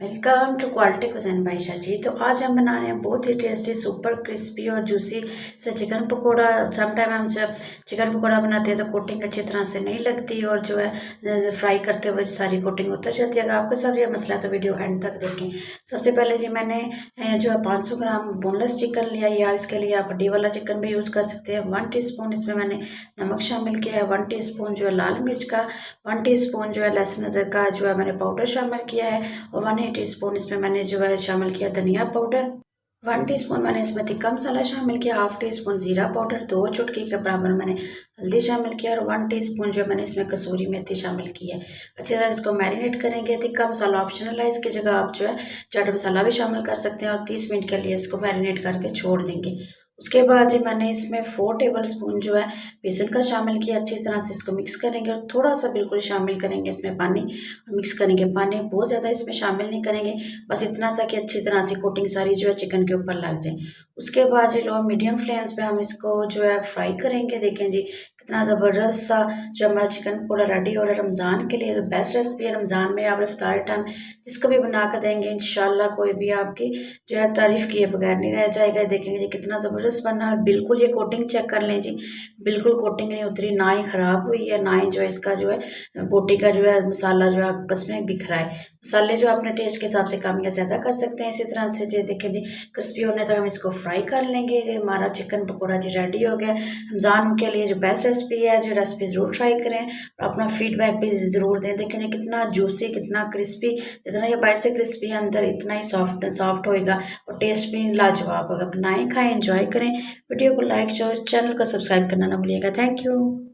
Welcome to quality cuisine बायशा जी। तो आज हम बना रहे हैं बहुत ही टेस्टी सुपर क्रिस्पी और जूसी से चिकन पकोड़ा। समटाइम हम जब चिकन पकोड़ा बनाते हैं तो कोटिंग अच्छी तरह से नहीं लगती और जो है फ्राई करते हुए सारी कोटिंग उतर जाती है। अगर आपको सब ये मसला तो वीडियो एंड तक देखें। सबसे पहले जी मैंने जो है 500 ग्राम बोनलेस चिकन लिया, या इसके लिए आप हड्डी वाला चिकन भी यूज़ कर सकते हैं। 1 टीस्पून इसमें मैंने नमक शामिल किया है, 1 टीस्पून जो है लाल मिर्च का, 1 टीस्पून जो है लहसुन अदरक का जो है मैंने पाउडर शामिल किया है, और 1 टीस्पून इसमें मैंने जो है शामिल किया धनिया पाउडर। 1 टीस्पून मैंने इसमें तिक्का मसाला शामिल किया, हाफ टीस्पून जीरा पाउडर, 2 चुटकी के बराबर मैंने हल्दी शामिल किया, और 1 टीस्पून जो मैंने इसमें कसूरी मेथी शामिल की है। अच्छी तरह इसको मैरिनेट करेंगे। तिक्का मसाला ऑप्शनल है, इसकी जगह आप जो है चाट मसाला भी शामिल कर सकते हैं, और 30 मिनट के लिए इसको मैरिनेट करके छोड़ देंगे। उसके बाद जी मैंने इसमें 4 टेबल स्पून जो है बेसन का शामिल किया। अच्छी तरह से इसको मिक्स करेंगे, और थोड़ा सा बिल्कुल शामिल करेंगे इसमें पानी, और मिक्स करेंगे। पानी बहुत ज़्यादा इसमें शामिल नहीं करेंगे, बस इतना सा कि अच्छी तरह से कोटिंग सारी जो है चिकन के ऊपर लग जाए। उसके बाद जी लो मीडियम फ्लेम्स पे हम इसको जो है फ्राई करेंगे। देखें जी कितना ज़बरदस्त सा जो हमारा चिकन पकौड़ा रेडी हो रहा है। रमज़ान के लिए तो बेस्ट रेसिपी है। रमज़ान में आप इफ्तार टाइम जिसको भी बना कर देंगे इंशाल्लाह कोई भी आपकी जो है तारीफ़ किए बगैर नहीं रह जाएगा। देखेंगे जी कितना ज़बरदस्त बना है। बिल्कुल ये कोटिंग चेक कर लें जी, बिल्कुल कोटिंग नहीं उतरी, ना ही ख़राब हुई है, ना ही जो है इसका जो है बोटी का जो है मसाला जो है आपस में बिखरा है। मसाले जो अपने टेस्ट के हिसाब से कम या ज़्यादा कर सकते हैं। इसी तरह से जी देखें जी क्रिस्पी होने तक हम इसको फ्राई कर लेंगे। ये हमारा चिकन पकौड़ा जी रेडी हो गया। रमज़ान के लिए जो बेस्ट रेसिपी है, जो रेसिपी ज़रूर ट्राई करें और अपना फीडबैक भी ज़रूर दें। देखें जी कितना जूसी, कितना क्रिस्पी, जितना ये बाहर से क्रिस्पी है अंदर इतना ही सॉफ्ट होएगा, और टेस्ट भी लाजवाब होगा। बनाएं, खाएं, एंजॉय करें। वीडियो को लाइक शेयर, चैनल को सब्सक्राइब करना ना भूलिएगा। Thank you.